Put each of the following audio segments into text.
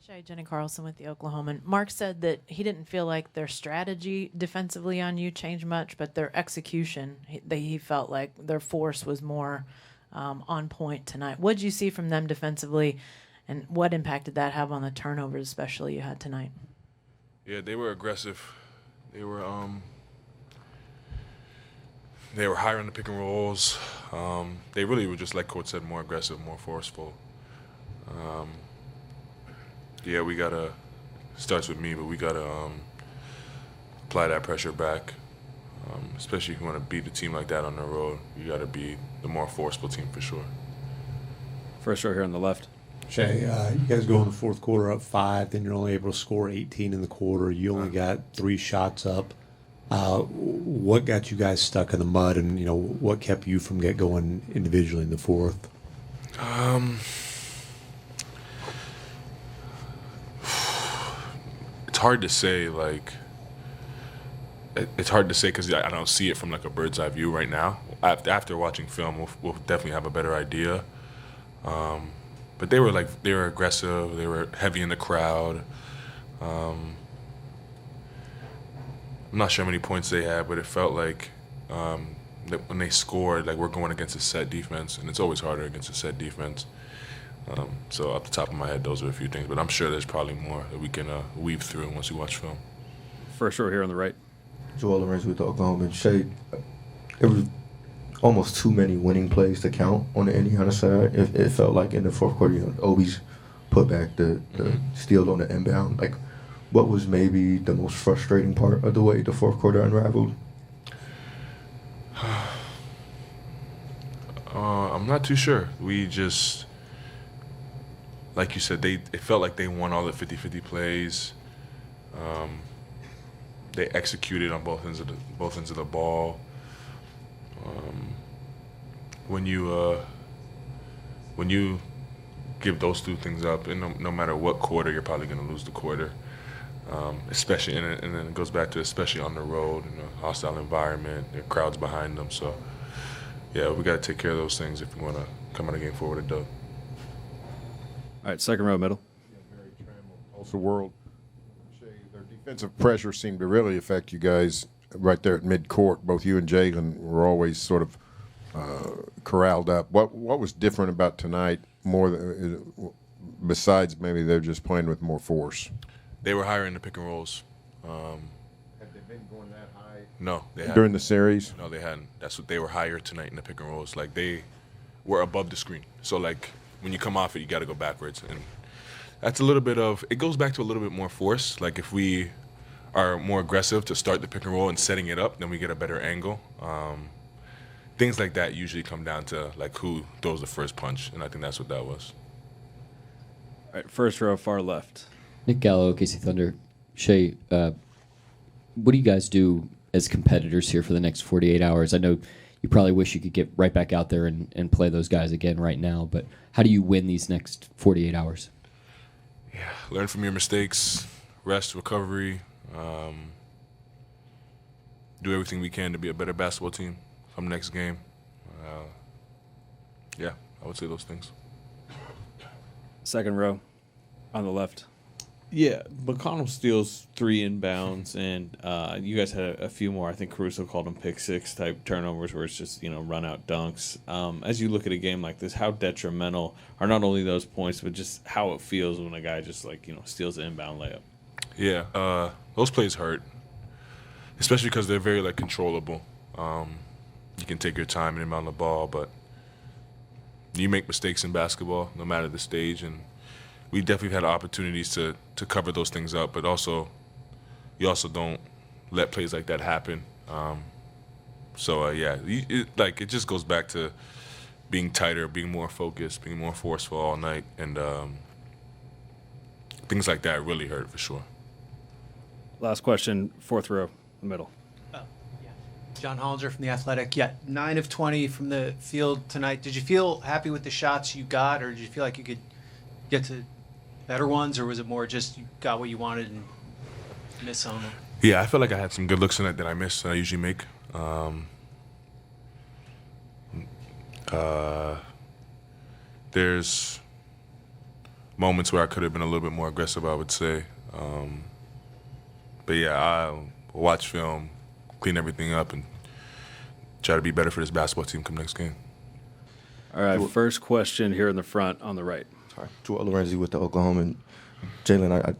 Shai Jenny Carlson with the Oklahoman. Mark said that he didn't feel like their strategy defensively on you changed much, but their execution, he felt like their force was more on point tonight. What did you see from them defensively, and what impact did that have on the turnovers, especially you had tonight? Yeah, they were aggressive. They were higher on the pick and rolls. They really were just, like Coach said, more aggressive, more forceful. Yeah, we gotta, starts with me, but we gotta apply that pressure back. Especially if you want to beat a team like that on the road, you gotta be the more forceful team for sure. First row here on the left. Shai, you guys go in the fourth quarter up 5, then you're only able to score 18 in the quarter. You only got 3 shots up. What got you guys stuck in the mud, and what kept you from going individually in the fourth? It's hard to say. It's hard to say because I don't see it from like a bird's eye view right now. After watching film, we'll definitely have a better idea. But they were aggressive. They were heavy in the crowd. I'm not sure how many points they had, but it felt like that when they scored, like we're going against a set defense, and it's always harder against a set defense. So off the top of my head, those are a few things, but I'm sure there's probably more that we can weave through once we watch film. First row here on the right. Joel Lorenz with the Oklahoma. Shai, it was almost too many winning plays to count on the Indiana side. It felt like in the fourth quarter, Obi's put back the steal on the inbound. Like, what was maybe the most frustrating part of the way the fourth quarter unraveled? I'm not too sure. We just, like you said, it felt like they won all the 50-50 plays. They executed on both ends of the ball. When you give those two things up, and no matter what quarter, you're probably going to lose the quarter. Especially, and then it goes back to especially on the road in a hostile environment, the crowds behind them. So, yeah, we got to take care of those things if we want to come out of the game forward with a dub. All right, second row, middle. Very trammeled, also world. Shai, their defensive pressure seemed to really affect you guys right there at midcourt. Both you and Jalen were always sort of corralled up. What was different about tonight more than, besides maybe they're just playing with more force? They were higher in the pick and rolls. Have they been going that high? No, they hadn't. During the series? No, they hadn't. That's what they were higher tonight in the pick and rolls. Like they were above the screen. So like when you come off it, you got to go backwards, and that's a little bit of. It goes back to a little bit more force. Like if we are more aggressive to start the pick and roll and setting it up, then we get a better angle. Things like that usually come down to like who throws the first punch, and I think that's what that was. All right, first row, far left. Nick Gallo, OKC Thunder. Shai, what do you guys do as competitors here for the next 48 hours? I know you probably wish you could get right back out there and play those guys again right now, but how do you win these next 48 hours? Yeah, learn from your mistakes, rest, recovery, do everything we can to be a better basketball team come next game. Yeah, I would say those things. Second row on the left. Yeah, McConnell steals 3 inbounds, and you guys had a few more. I think Caruso called them pick six type turnovers where it's just, run out dunks. As you look at a game like this, how detrimental are not only those points, but just how it feels when a guy just steals an inbound layup? Yeah, those plays hurt, especially because they're very controllable. You can take your time and inbound the ball, but you make mistakes in basketball no matter the stage, and we definitely had opportunities to cover those things up, but you also don't let plays like that happen. It just goes back to being tighter, being more focused, being more forceful all night, and things like that really hurt for sure. Last question, fourth row, the middle. John Hollinger from The Athletic. Yeah, 9 of 20 from the field tonight. Did you feel happy with the shots you got, or did you feel like you could get to better ones, or was it more just you got what you wanted and miss some of them? Yeah, I felt like I had some good looks in it that I missed that I usually make. There's moments where I could have been a little bit more aggressive, I would say. But yeah, I'll watch film, clean everything up, and try to be better for this basketball team come next game. All right, first question here in the front on the right. Sorry, Joel Lorenzi with the Oklahoma. And Jalen,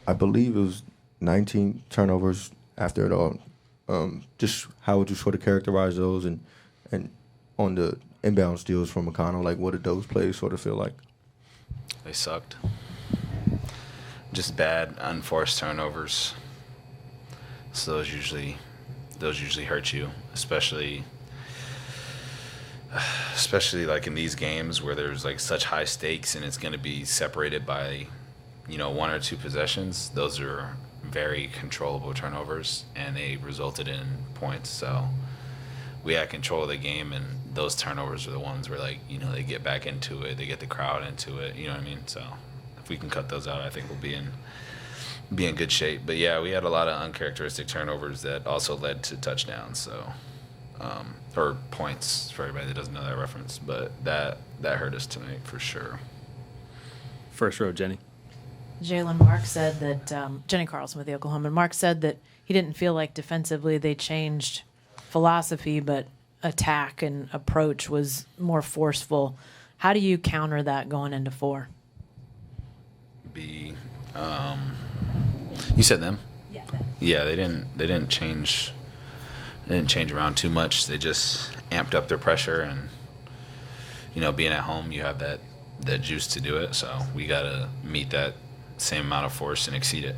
I believe it was 19 turnovers after it all. Just how would you sort of characterize those, and on the inbound steals from McConnell, like what did those plays sort of feel like? They sucked. Just bad, unforced turnovers. So those usually hurt you, especially like in these games where there's like such high stakes and it's going to be separated by, one or two possessions. Those are very controllable turnovers, and they resulted in points. So we had control of the game, and those turnovers are the ones where, like, they get back into it, they get the crowd into it. You know what I mean? So if we can cut those out, I think we'll be in good shape. But yeah, we had a lot of uncharacteristic turnovers that also led to touchdowns. So or points for everybody that doesn't know that reference. But that hurt us tonight for sure. First row, Jenny. Jalen, Mark said that Jenny Carlson with the Oklahoma. Mark said that he didn't feel like defensively they changed philosophy, but attack and approach was more forceful. How do you counter that going into 4? You said them? Yeah. Yeah, they didn't change. They didn't change around too much. They just amped up their pressure, and being at home, you have that juice to do it. So we gotta meet that same amount of force and exceed it.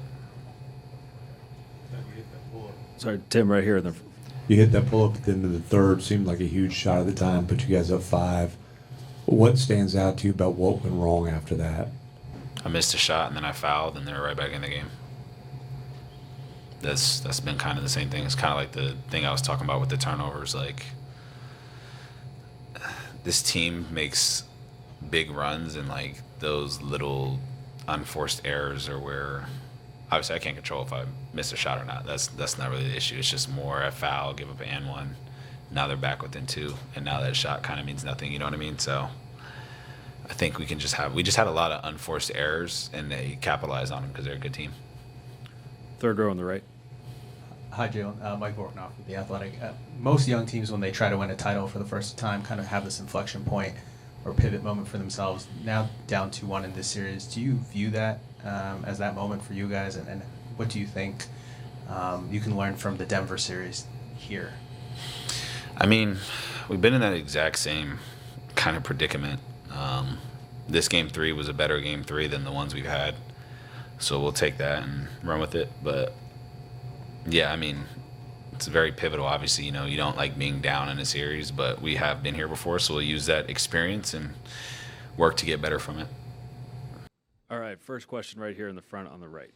Sorry, Tim, right here in the. You hit that pull-up at the end of the third. Seemed like a huge shot at the time. Put you guys up 5. What stands out to you about what went wrong after that? I missed a shot, and then I fouled, and they're right back in the game. That's been kind of the same thing. It's kind of like the thing I was talking about with the turnovers. Like, this team makes big runs, and like those little unforced errors are where, obviously, I can't control if I miss a shot or not. That's not really the issue. It's just more a foul, give up an and 1. Now they're back within 2, and now that shot kind of means nothing. You know what I mean? So I think we just had a lot of unforced errors, and they capitalized on them because they're a good team. Third row on the right. Hi, Jalen. Mike Vorknoff with The Athletic. Most young teams, when they try to win a title for the first time, kind of have this inflection point or pivot moment for themselves. Now down 2-1 in this series, do you view that as that moment for you guys? And what do you think you can learn from the Denver series here? I mean, we've been in that exact same kind of predicament. This game 3 was a better game 3 than the ones we've had. So we'll take that and run with it. But yeah, I mean, it's very pivotal. Obviously, you don't like being down in a series, but we have been here before, so we'll use that experience and work to get better from it. All right, first question right here in the front on the right.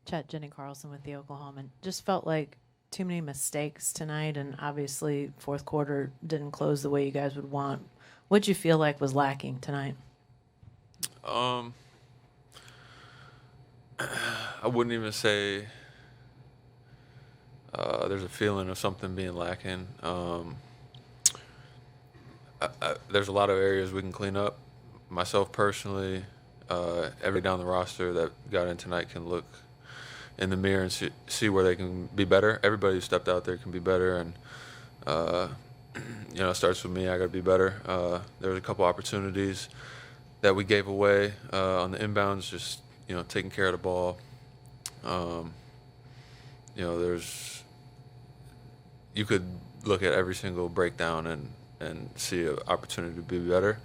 Chet, Jenny Carlson with the Oklahoma. Just felt like too many mistakes tonight, and obviously fourth quarter didn't close the way you guys would want. What'd you feel like was lacking tonight? I wouldn't even say there's a feeling of something being lacking. There's a lot of areas we can clean up. Myself personally, every down the roster that got in tonight can look in the mirror and see where they can be better. Everybody who stepped out there can be better, and it starts with me. I got to be better. There was a couple opportunities that we gave away on the inbounds, just taking care of the ball. You could look at every single breakdown and see an opportunity to be better.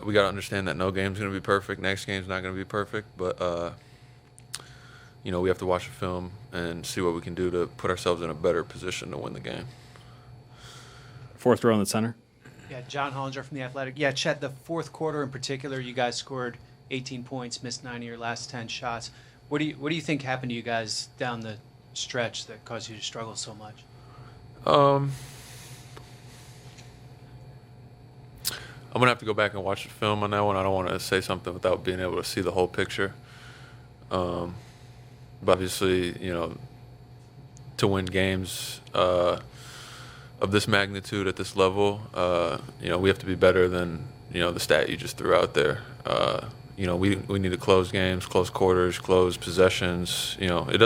We got to understand that no game's going to be perfect. Next game's not going to be perfect, but we have to watch the film and see what we can do to put ourselves in a better position to win the game. Fourth row in the center. Yeah, John Hollinger from The Athletic. Yeah, Chet, the fourth quarter in particular, you guys scored 18 points, missed 9 of your last 10 shots. What do you think happened to you guys down the stretch that caused you to struggle so much? I'm going to have to go back and watch the film on that one. I don't want to say something without being able to see the whole picture. But obviously, to win games of this magnitude at this level, we have to be better than, the stat you just threw out there. we need to close games, close quarters, close possessions. It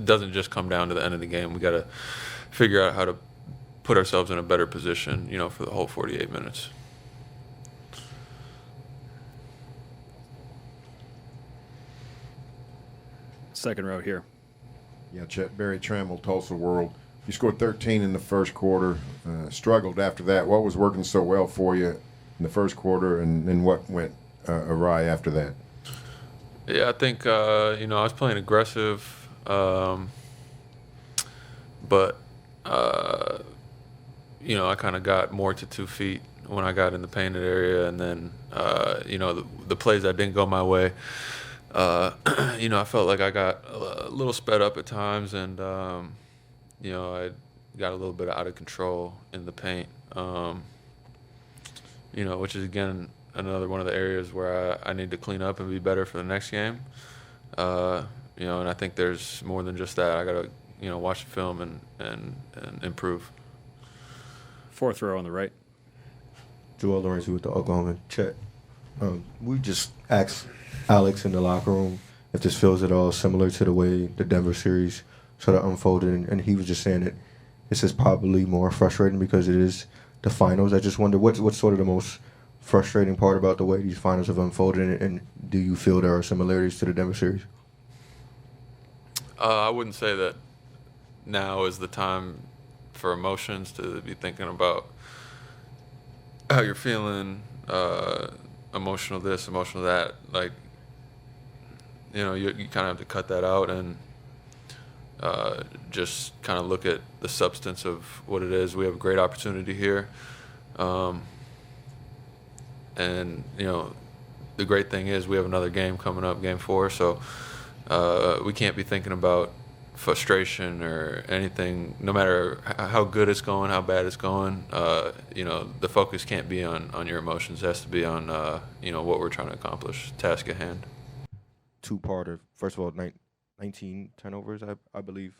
doesn't just come down to the end of the game. We got to figure out how to put ourselves in a better position, for the whole 48 minutes. Second row here. Yeah, Chet, Barry Trammell, Tulsa World. You scored 13 in the first quarter, struggled after that. What was working so well for you in the first quarter, and what went awry after that? Yeah, I think, I was playing aggressive, but, I kind of got more to 2 feet when I got in the painted area, and then, the plays that didn't go my way, I felt like I got a little sped up at times, and, I got a little bit out of control in the paint, which is, again, another one of the areas where I need to clean up and be better for the next game. And I think there's more than just that. I got to, watch the film and improve. Fourth row on the right. Joel Lorenzo with the Oklahoma. Chet, we just asked Alex in the locker room if this feels at all similar to the way the Denver series sort of unfolded, and he was just saying that this is probably more frustrating because it is the finals. I just wonder what's sort of the most frustrating part about the way these finals have unfolded, and do you feel there are similarities to the Denver series? I wouldn't say that now is the time for emotions to be thinking about how you're feeling, emotional this, emotional that. Like, you kind of have to cut that out and just kind of look at the substance of what it is. We have a great opportunity here. And, the great thing is we have another game coming up, Game 4, so we can't be thinking about frustration or anything, no matter how good it's going, how bad it's going. The focus can't be on your emotions. It has to be on, what we're trying to accomplish, task at hand. Two-parter. First of all, 19 turnovers, I believe.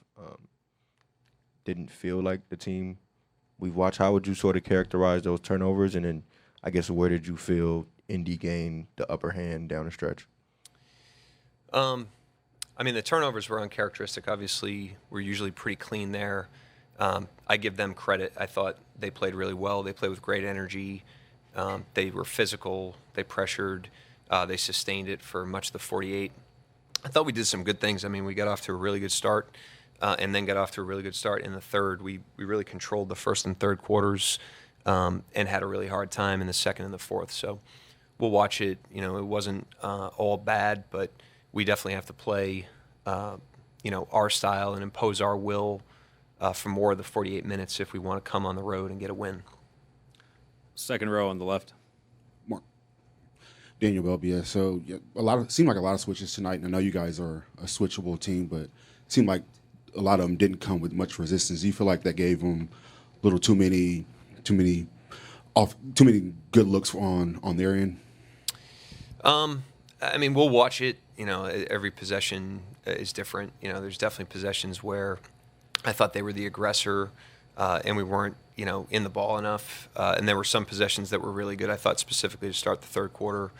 Didn't feel like the team we've watched. How would you sort of characterize those turnovers? And then, I guess, where did you feel Indy gained the upper hand down the stretch? The turnovers were uncharacteristic. Obviously, we're usually pretty clean there. I give them credit. I thought they played really well. They played with great energy. They were physical. They pressured. They sustained it for much of the 48. I thought we did some good things. We got off to a really good start and then got off to a really good start in the third. We really controlled the first and third quarters and had a really hard time in the second and the fourth. So we'll watch it. It wasn't all bad, but we definitely have to play, our style and impose our will for more of the 48 minutes if we want to come on the road and get a win. Second row on the left. Mark Daigneault, BS. So seemed like a lot of switches tonight. And I know you guys are a switchable team, but it seemed like a lot of them didn't come with much resistance. Do you feel like that gave them a little too many good looks on their end? We'll watch it. Every possession is different. There's definitely possessions where I thought they were the aggressor and we weren't, in the ball enough. And there were some possessions that were really good. I thought specifically to start the third quarter,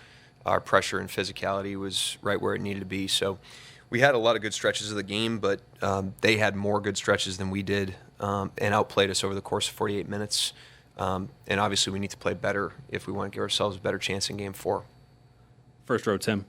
our pressure and physicality was right where it needed to be. So we had a lot of good stretches of the game, but they had more good stretches than we did and outplayed us over the course of 48 minutes. And obviously we need to play better if we want to give ourselves a better chance in Game 4. First row, Tim.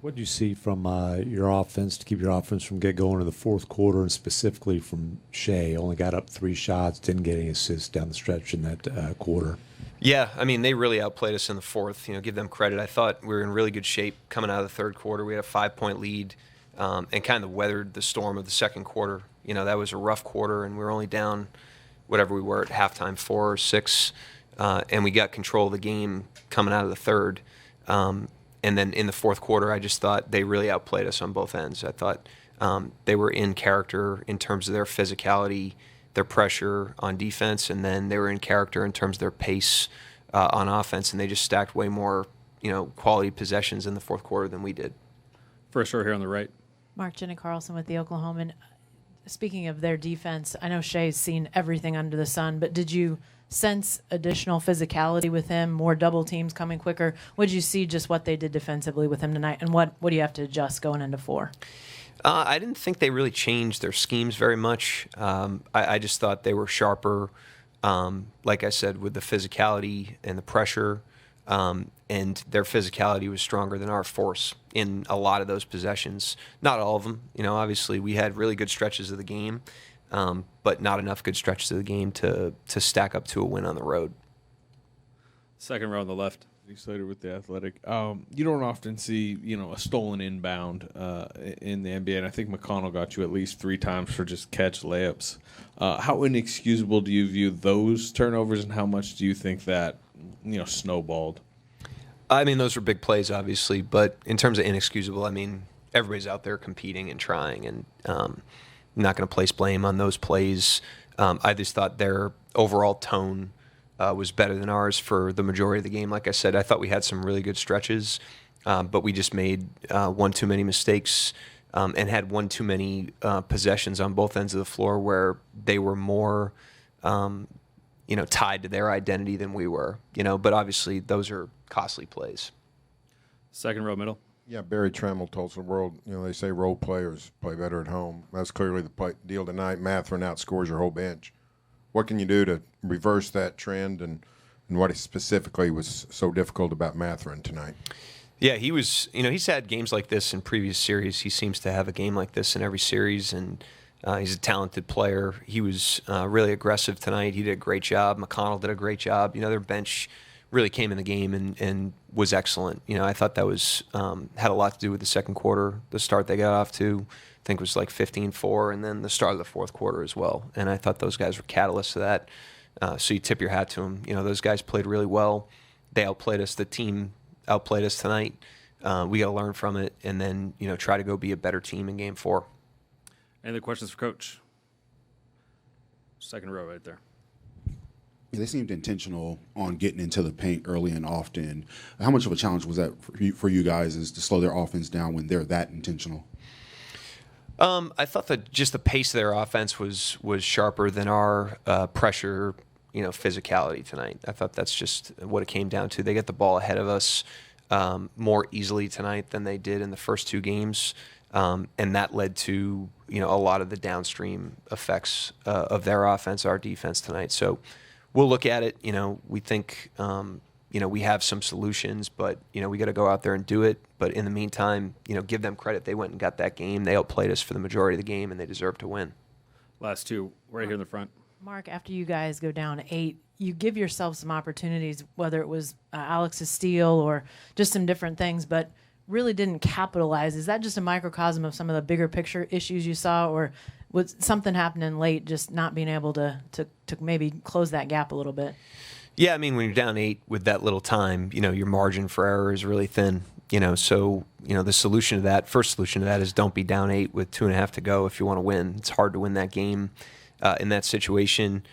What did you see from your offense to keep your offense from get going in the fourth quarter, and specifically from Shai? Only got up 3 shots, didn't get any assists down the stretch in that quarter. Yeah, they really outplayed us in the fourth. Give them credit. I thought we were in really good shape coming out of the third quarter. We had a 5-point lead and kind of weathered the storm of the second quarter. That was a rough quarter, and we were only down whatever we were at halftime, 4 or 6, and we got control of the game coming out of the third. And then in the fourth quarter, I just thought they really outplayed us on both ends. I thought they were in character in terms of their physicality, their pressure on defense, and then they were in character in terms of their pace on offense, and they just stacked way more, quality possessions in the fourth quarter than we did. First row here on the right. Mark Jenny Carlson with the Oklahoman. speaking of their defense, I know Shai's seen everything under the sun, but did you sense additional physicality with him, more double teams coming quicker? What did you see just what they did defensively with him tonight, and what do you have to adjust going into 4? I didn't think they really changed their schemes very much. I just thought they were sharper, like I said, with the physicality and the pressure. And their physicality was stronger than our force in a lot of those possessions. Not all of them. Obviously we had really good stretches of the game, but not enough good stretches of the game to stack up to a win on the road. Second row on the left. Slater with the Athletic. You don't often see, a stolen inbound in the NBA, and I think McConnell got you at least 3 times for just catch layups. How inexcusable do you view those turnovers, and how much do you think that, snowballed? I mean, those were big plays, obviously, but in terms of inexcusable, I mean, everybody's out there competing and trying, and I'm not going to place blame on those plays. I just thought their overall tone was better than ours for the majority of the game. Like I said, I thought we had some really good stretches, but we just made one too many mistakes and had one too many possessions on both ends of the floor where they were more tied to their identity than we were. But obviously those are costly plays. Second row middle. Yeah, Barry Tremmel told the world, they say role players play better at home. That's clearly the deal tonight. Mathurin outscores your whole bench. What can you do to reverse that trend, and what specifically was so difficult about Mathurin tonight? Yeah, he was, he's had games like this in previous series. He seems to have a game like this in every series, and he's a talented player. He was really aggressive tonight. He did a great job. McConnell did a great job. Their bench really came in the game and was excellent. I thought that was had a lot to do with the second quarter, the start they got off to. I think it was like 15-4, and then the start of the fourth quarter as well. And I thought those guys were catalysts to that. So you tip your hat to them. Those guys played really well. They outplayed us. The team outplayed us tonight. We got to learn from it, and then try to go be a better team in Game 4. Any other questions for Coach? Second row right there. Yeah, they seemed intentional on getting into the paint early and often. How much of a challenge was that for you guys, is to slow their offense down when they're that intentional? I thought that just the pace of their offense was sharper than our pressure, physicality tonight. I thought that's just what it came down to. They get the ball ahead of us more easily tonight than they did in the first 2 games, and that led to a lot of the downstream effects of their offense, our defense tonight. So we'll look at it. We think we have some solutions, but we got to go out there and do it. But in the meantime, give them credit. They went and got that game. They outplayed us for the majority of the game, and they deserve to win. Last 2, right here in the front. Mark, after you guys go down 8, you give yourself some opportunities, whether it was Alex's steal or just some different things, but really didn't capitalize. Is that just a microcosm of some of the bigger picture issues you saw, or was something happening late, just not being able to maybe close that gap a little bit? Yeah, I mean, when you're down 8 with that little time, your margin for error is really thin. So the solution to that, first solution to that, is don't be down 8 with 2.5 to go if you want to win. It's hard to win that game in that situation.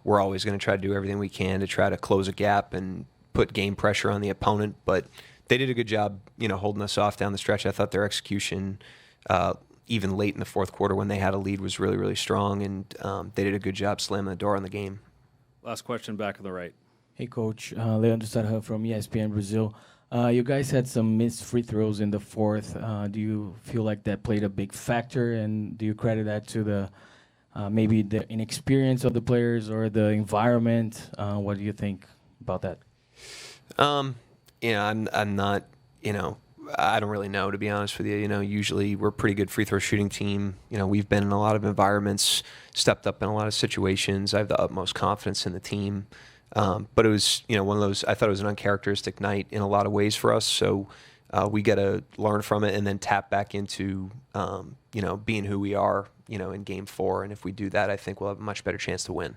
We're always going to try to do everything we can to try to close a gap and put game pressure on the opponent. But they did a good job, holding us off down the stretch. I thought their execution, even late in the fourth quarter when they had a lead, was really, really strong, and they did a good job slamming the door on the game. Last question back on the right. Hey, Coach. Leandro Sarra from ESPN Brazil. You guys had some missed free throws in the fourth. Do you feel like that played a big factor, and do you credit that to the maybe the inexperience of the players or the environment? What do you think about that? I'm not, I don't really know, to be honest with you. Usually we're a pretty good free throw shooting team. We've been in a lot of environments, stepped up in a lot of situations. I have the utmost confidence in the team. But it was, one of those, I thought it was an uncharacteristic night in a lot of ways for us. So we got to learn from it and then tap back into, being who we are, in Game 4. And if we do that, I think we'll have a much better chance to win.